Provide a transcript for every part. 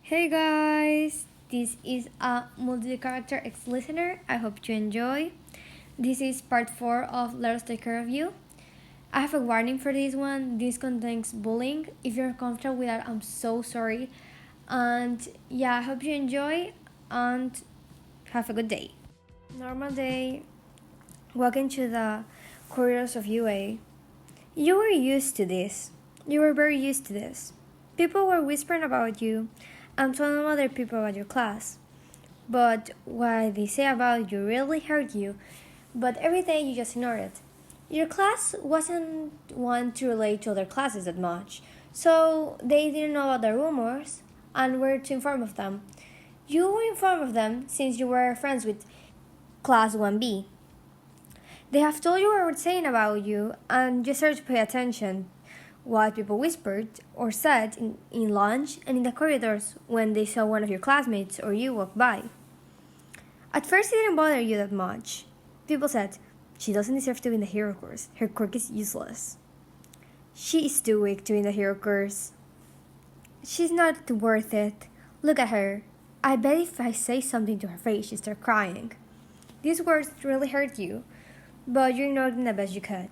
Hey guys, this is a multi-character ex-listener. I hope you enjoy. This is part 4 of Let Us Take Care of You. I have a warning for this one. This contains bullying. If you're comfortable with that, I'm so sorry. And yeah, I hope you enjoy and have a good day. Normal day. Walking to the corridors of UA. You were used to this. You were very used to this. People were whispering about you and telling other people about your class. But what they say about you really hurt you, but every day you just ignored it. Your class wasn't one to relate to other classes that much, so they didn't know about the rumors and were to inform of them. You were informed of them since you were friends with Class 1B. They have told you what were saying about you, and you started to pay attention what people whispered or said in lunch and in the corridors when they saw one of your classmates or you walk by. At first, it didn't bother you that much. People said, she doesn't deserve to be in the hero course. Her quirk is useless. She is too weak to be in the hero course. She's not worth it. Look at her. I bet if I say something to her face, she'd start crying. These words really hurt you, but you ignored them the best you could.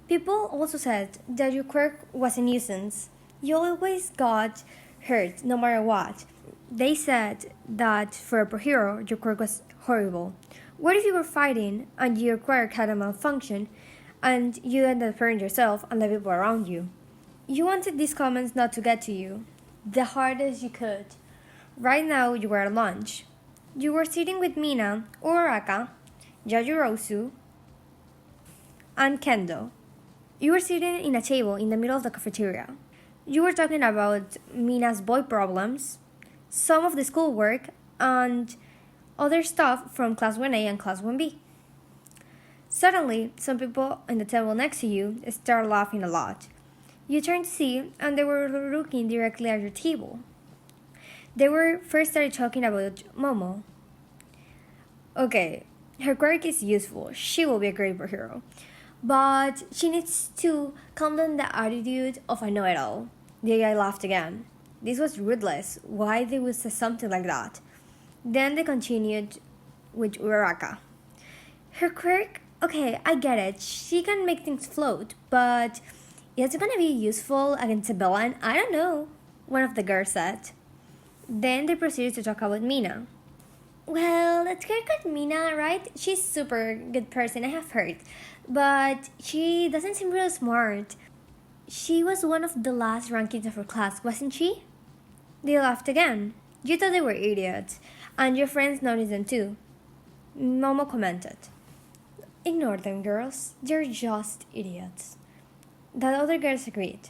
People also said that your quirk was a nuisance. You always got hurt, no matter what. They said that for a pro hero, your quirk was horrible. What if you were fighting and your quirk had a malfunction and you ended up hurting yourself and the people around you? You wanted these comments not to get to you, the hardest you could. Right now, you were at lunch. You were sitting with Mina, Uraraka, Yajirosu, and Kendo. You were sitting in a table in the middle of the cafeteria. You were talking about Mina's boy problems, some of the schoolwork, and other stuff from Class 1A and Class 1B. Suddenly, some people in the table next to you started laughing a lot. You turned to see, and they were looking directly at your table. They were first started talking about Momo. Okay, her quirk is useful. She will be a great superhero. But she needs to calm down the attitude of a know-it-all. The guy laughed again. This was ruthless. Why they would say something like that? Then they continued with Uraraka. Her quirk, okay, I get it. She can make things float, but is it gonna be useful against a villain? I don't know, one of the girls said. Then they proceeded to talk about Mina. Well, that girl called Mina, right? She's super good person, I have heard. But she doesn't seem real smart. She was one of the last rankings of her class, wasn't she? They laughed again. You thought they were idiots, and your friends noticed them too. Momo commented. Ignore them, girls. They're just idiots. The other girls agreed.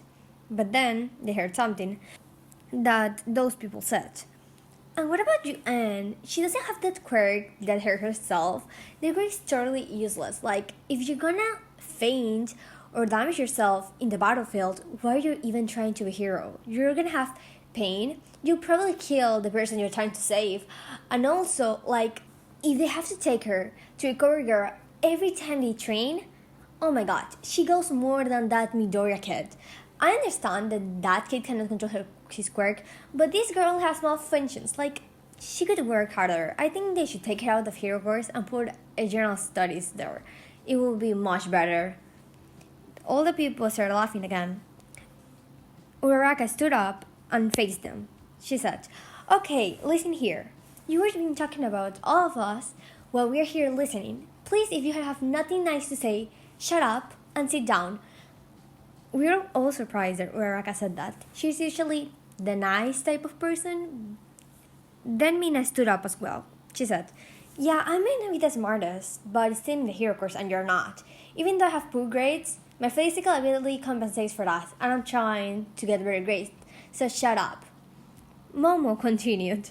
But then they heard something that those people said. And what about Yuan? She doesn't have that quirk that hurt herself. The quirk is totally useless. Like, if you're gonna faint or damage yourself in the battlefield, why are you even trying to be a hero? You're gonna have pain. You'll probably kill the person you're trying to save. And also, like, if they have to take her to recover girl every time they train, oh my god, she goes more than that Midoriya kid. I understand that that kid cannot control his quirk, but this girl has malfunctions. Like, she could work harder. I think they should take her out of hero course and put a general studies there. It will be much better. All the people started laughing again. Uraraka stood up and faced them. She said, okay, listen here. You were been talking about all of us while we're here listening. Please, if you have nothing nice to say, shut up and sit down. We were all surprised that Uraraka said that. She's usually the nice type of person. Then Mina stood up as well. She said, yeah, I may not be the smartest, but still in the hero course and you're not. Even though I have poor grades, my physical ability compensates for that, and I'm trying to get better grades, so shut up. Momo continued.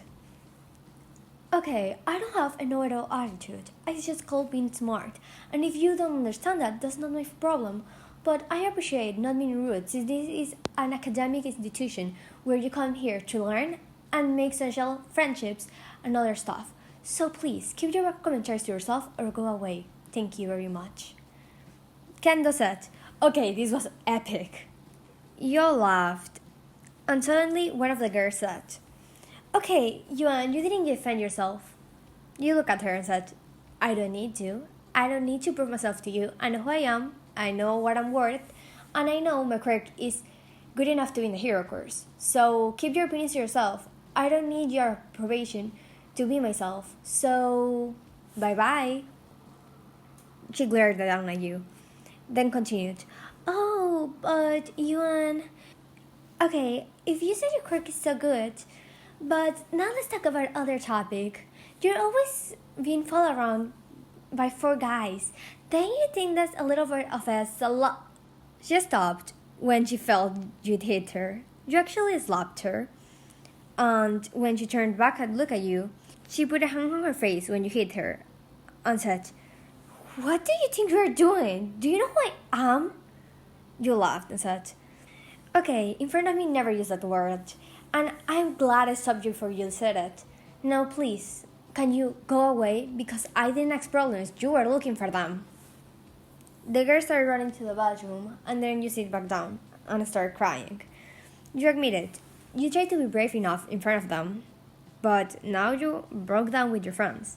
Okay, I don't have a know-it-all attitude. It's just called being smart, and if you don't understand that, that's not my problem. But I appreciate not being rude, since this is an academic institution where you come here to learn and make social friendships and other stuff. So please, keep your commentaries to yourself or go away. Thank you very much. Kendo said, okay, this was epic. You all laughed. And suddenly one of the girls said, Okay, Yuan, you didn't defend yourself. You look at her and said, I don't need to. I don't need to prove myself to you. I know who I am, I know what I'm worth, and I know my quirk is good enough to be in the hero course. So keep your opinions to yourself. I don't need your approbation to be myself. So, bye bye. She glared down at you, then continued, Oh, but Yuan. Okay, if you said your quirk is so good, but now let's talk about other topic. You're always being followed around by four guys. Don't you think that's a little bit of a She stopped when she felt you'd hit her. You actually slapped her. And when she turned back and looked at you, she put a hand on her face when you hit her and said, What do you think you're doing? Do you know who I am? You laughed and said, Okay, in front of me never use that word. And I'm glad I stopped you before you said it. Now please, can you go away? Because I didn't ask problems, you were looking for them. The girl started running to the bathroom, and then you sit back down and start crying. You admit it. You tried to be brave enough in front of them, but now you broke down with your friends.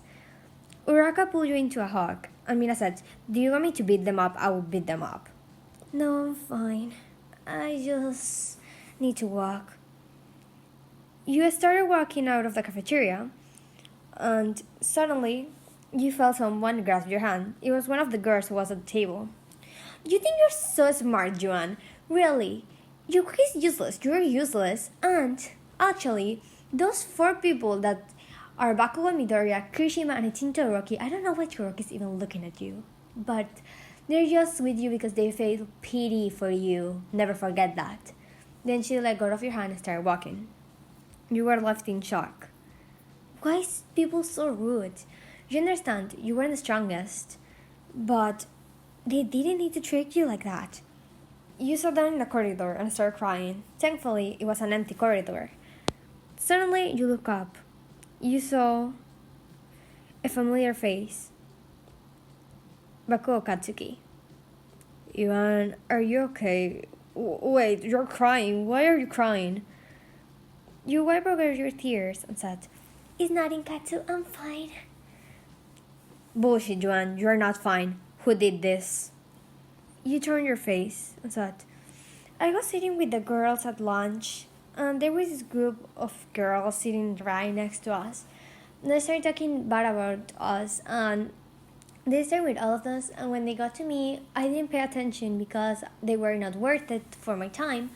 Uraka pulled you into a hug, and Mina said, Do you want me to beat them up? I will beat them up. No, I'm fine. I just need to walk. You started walking out of the cafeteria, and suddenly you felt someone grasp your hand. It was one of the girls who was at the table. You think you're so smart, Juan. Really. Your quiz is useless. You're useless. And, actually, those four people that are Bakugo, Midoriya, Kirishima, and Todoroki, I don't know why Todoroki is even looking at you. But they're just with you because they feel pity for you. Never forget that. Then she let go of your hand and started walking. You were left in shock. Why is people so rude? You understand, you weren't the strongest, but they didn't need to trick you like that. You sat down in the corridor and started crying. Thankfully, it was an empty corridor. Suddenly, you look up. You saw a familiar face. Bakugo Katsuki. Ivan, are you okay? Wait, you're crying. Why are you crying? You wiped away your tears and said, It's nothing, Katsu. I'm fine. Bullshit, Juan. You're not fine. Who did this? You turned your face and said, I was sitting with the girls at lunch, and there was this group of girls sitting right next to us. They started talking bad about us, and they started with all of us, and when they got to me, I didn't pay attention because they were not worth it for my time.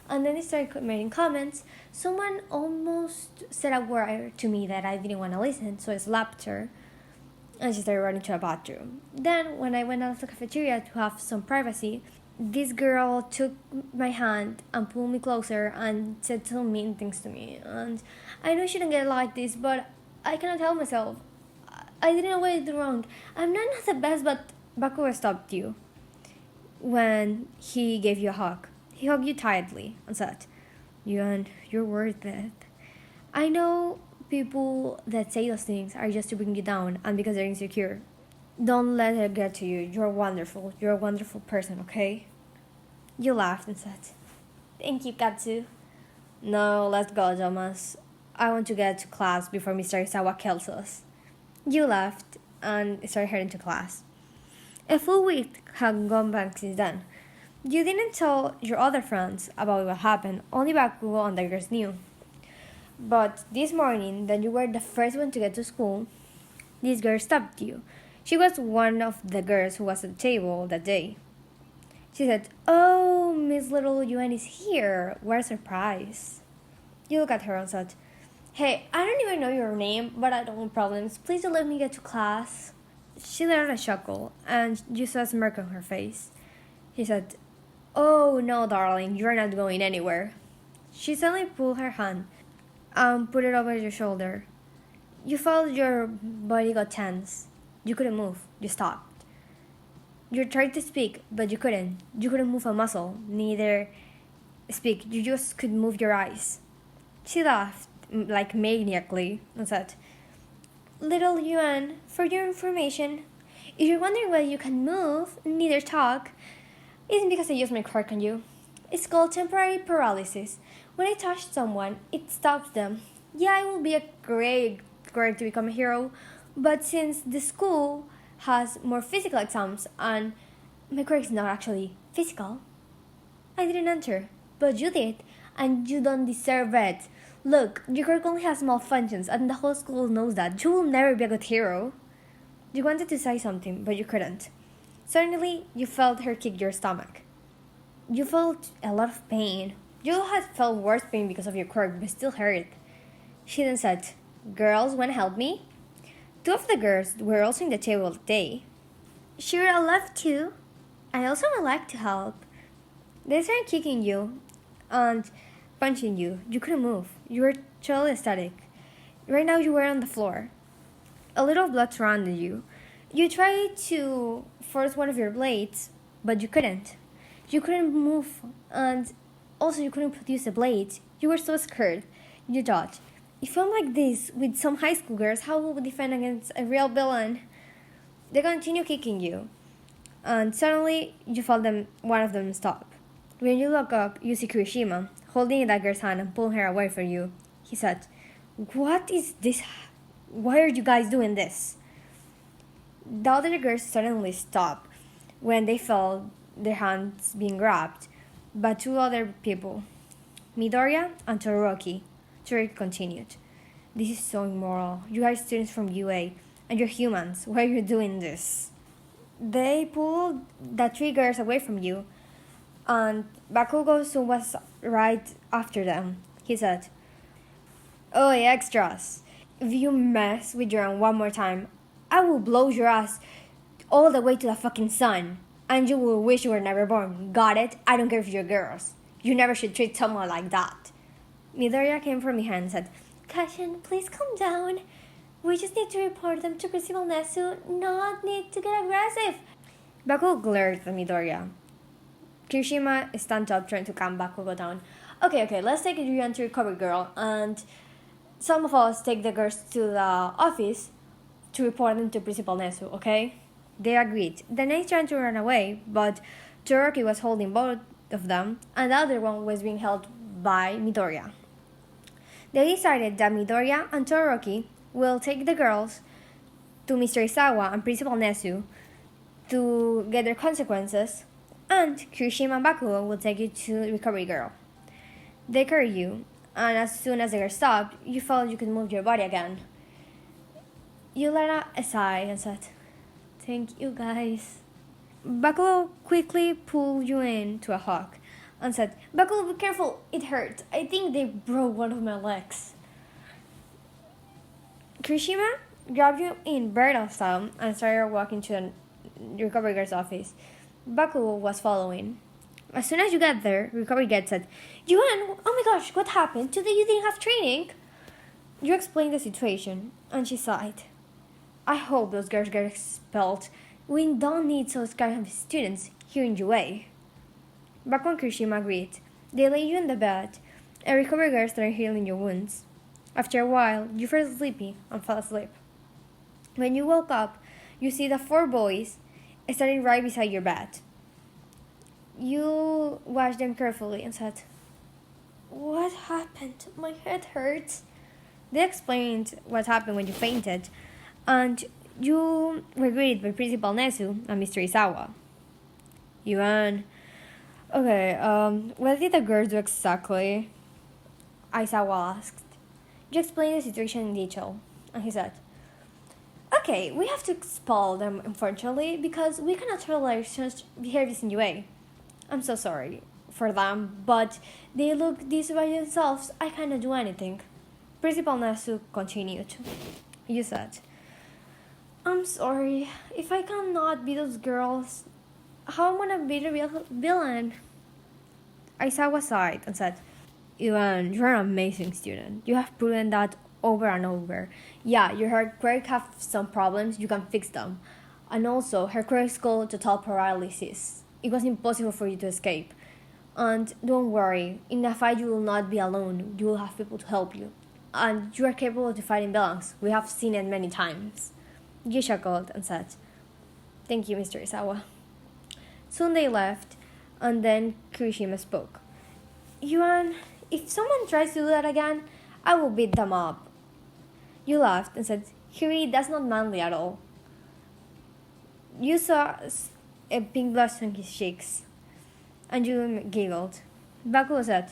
And then they started making comments. Someone almost said a word to me that I didn't want to listen, so I slapped her. And she started running to a bathroom. Then, when I went out of the cafeteria to have some privacy, this girl took my hand and pulled me closer and said some mean things to me. And I know I shouldn't get like this, but I cannot help myself. I didn't know what I did wrong. I'm not the best, but Bakugo stopped you when he gave you a hug. He hugged you tightly and said, Yuan, you're worth it. I know people that say those things are just to bring you down and because they're insecure. Don't let it get to you. You're wonderful. You're a wonderful person, okay? You laughed and said, Thank you, Katsu. No, let's go, Thomas. I want to get to class before Mr. Isawa kills us. You laughed and started heading to class. A full week had gone by since then. You didn't tell your other friends about what happened. Only Bakugo and the girls knew. But this morning, that you were the first one to get to school, this girl stopped you. She was one of the girls who was at the table that day. She said, Oh, Miss Little Yuan is here. What a surprise. You look at her and said, Hey, I don't even know your name, but I don't want problems. Please don't let me get to class. She let out a chuckle, and you saw a smirk on her face. He said, Oh, no, darling, you're not going anywhere. She suddenly pulled her hand and put it over your shoulder. You felt your body got tense. You couldn't move. You stopped. You tried to speak, but you couldn't. You couldn't move a muscle, neither speak. You just could move your eyes. She laughed, like maniacally, and said, Little Yuan, for your information, if you're wondering why you can move, neither talk, it isn't because I used my quirk on you. It's called temporary paralysis. When I touch someone, it stops them. Yeah, it would be a great career to become a hero, but since the school has more physical exams and my career is not actually physical, I didn't enter. But you did, and you don't deserve it. Look, your career only has malfunctions, and the whole school knows that. You will never be a good hero. You wanted to say something, but you couldn't. Suddenly, you felt her kick your stomach. You felt a lot of pain. You had felt worse pain because of your quirk, but still hurt. She then said, "Girls, wanna help me?" Two of the girls were also in the table that day. "Sure, I love to. I also would like to help." They started kicking you and punching you. You couldn't move. You were totally static. Right now you were on the floor. A little blood surrounded you. You tried to force one of your blades, but you couldn't. You couldn't move, and also you couldn't produce a blade. You were so scared. You thought, if I'm like this with some high school girls, how will we defend against a real villain? They continue kicking you, and suddenly you felt one of them stop. When you look up, you see Kirishima holding a dagger's hand and pulling her away from you. He said, "What is this? Why are you guys doing this?" The other girls suddenly stopped when they felt their hands being grabbed by two other people, Midoriya and Todoroki. Todoroki continued, "This is so immoral. You guys students from UA, and you're humans. Why are you doing this?" They pulled the three girls away from you, and Bakugo soon was right after them. He said, "Oh, extras. If you mess with your own one more time, I will blow your ass all the way to the fucking sun. And you will wish you were never born. Got it? I don't care if you're girls. You never should treat someone like that." Midoriya came from behind and said, "Kashin, please calm down. We just need to report them to Principal Nesu, not need to get aggressive." Bakugo glared at Midoriya. Kirishima stand up trying to calm Bakugo down. Okay, let's take you to recovery girl, and some of us take the girls to the office to report them to Principal Nesu, okay? They agreed. The next tried to run away, but Todoroki was holding both of them, and the other one was being held by Midoriya. They decided that Midoriya and Todoroki will take the girls to Mr. Isawa and Principal Nesu to get their consequences, and Kirishima and Bakugo will take you to recovery girl. They carry you, and as soon as they were stopped, you felt you could move your body again. You let out a sigh and said, "Thank you guys." Bakugo quickly pulled you into a hug and said, "Bakugo, be careful, it hurt. I think they broke one of my legs." Kirishima grabbed you in Berto style and started walking to the recovery girl's office. Bakugo was following. As soon as you got there, recovery girl said, "Yuan, oh my gosh, what happened? Today you didn't have training." You explained the situation, and she sighed. "I hope those girls get expelled. We don't need those kind of students here in UA." Bakugo and Kirishima agreed. They laid you in the bed, and recovery girl started healing your wounds. After a while, you felt sleepy and fell asleep. When you woke up, you see the four boys standing right beside your bed. You watched them carefully and said, "What happened? My head hurts." They explained what happened when you fainted, and you were greeted by Principal Nesu and Mr. Isawa. Yuan, okay, what did the girls do exactly? Isawa asked. You explained the situation in detail, and he said, "Okay, we have to expel them, unfortunately, because we cannot tolerate such behaviors in UA. I'm so sorry for them, but they look this by themselves. I cannot do anything." Principal Nesu continued. You said, "I'm sorry. If I cannot be those girls, how am I gonna be the real villain?" Aisawa sighed and said, "Yuan, you're an amazing student. You have proven that over and over. Yeah, your her quirk have some problems, you can fix them. And also, her quirk is called total paralysis. It was impossible for you to escape. And don't worry, in a fight you will not be alone. You will have people to help you. And you are capable of fighting villains. We have seen it many times." You chuckled and said, "Thank you, Mr. Isawa." Soon they left, and then Kirishima spoke. "Yuan, if someone tries to do that again, I will beat them up. You laughed and said, Hiri, that's not manly at all. You saw a pink blush on his cheeks, and you giggled. Bakugo said,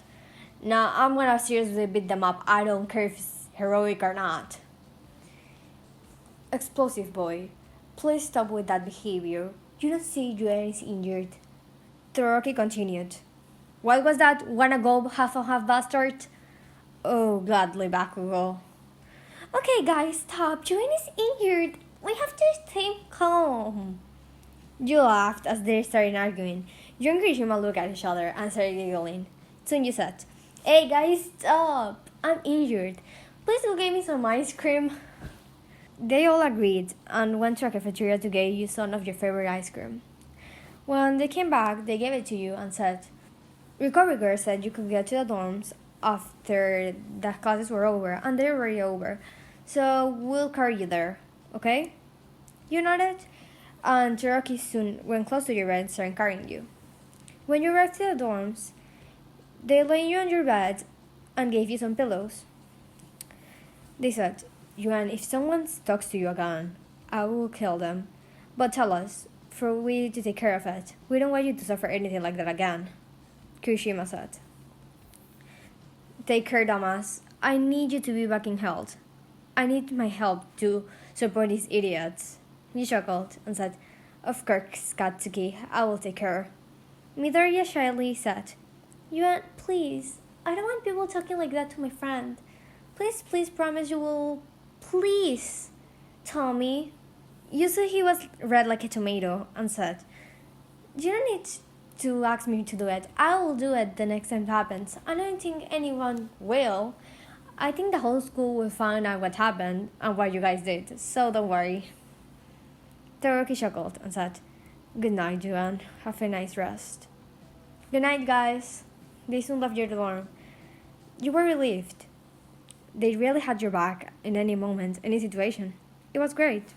Nah, I'm gonna seriously beat them up. I don't care if it's heroic or not. Explosive boy, please stop with that behavior. You don't see Yuan is injured. Todoroki continued. What was that? Wanna go half and half bastard? Oh, gladly, Bakugo. Okay, guys, stop. Yuan is injured. We have to stay calm. You laughed as they started arguing. You and Kirishima looked at each other and started giggling. Soon you said, Hey guys, stop! I'm injured. Please go get me some ice cream. They all agreed and went to a cafeteria to get you some of your favorite ice cream. When they came back, they gave it to you and said, Recovery girl said you could get to the dorms after the classes were over, and they're already over. So we'll carry you there, okay? You nodded, and Cherokee soon went close to your bed and started carrying you. When you arrived to the dorms, they laid you on your bed and gave you some pillows. They said, Yuan, if someone talks to you again, I will kill them. But tell us, for we to take care of it. We don't want you to suffer anything like that again. Kirishima said. Take care, Damas. I need you to be back in health. I need my help to support these idiots. He chuckled and said, Of course, Katsuki, I will take care. Midoriya shyly said, Yuan, please, I don't want people talking like that to my friend. Please promise you will. Please, Tommy. You said he was red like a tomato and said, You don't need to ask me to do it. I will do it the next time it happens. I don't think anyone will. I think the whole school will find out what happened and what you guys did, so don't worry. Todoroki chuckled and said, Good night, Yuan. Have a nice rest. Good night, guys. They soon left your dorm. You were relieved. They really had your back in any moment, any situation. It was great.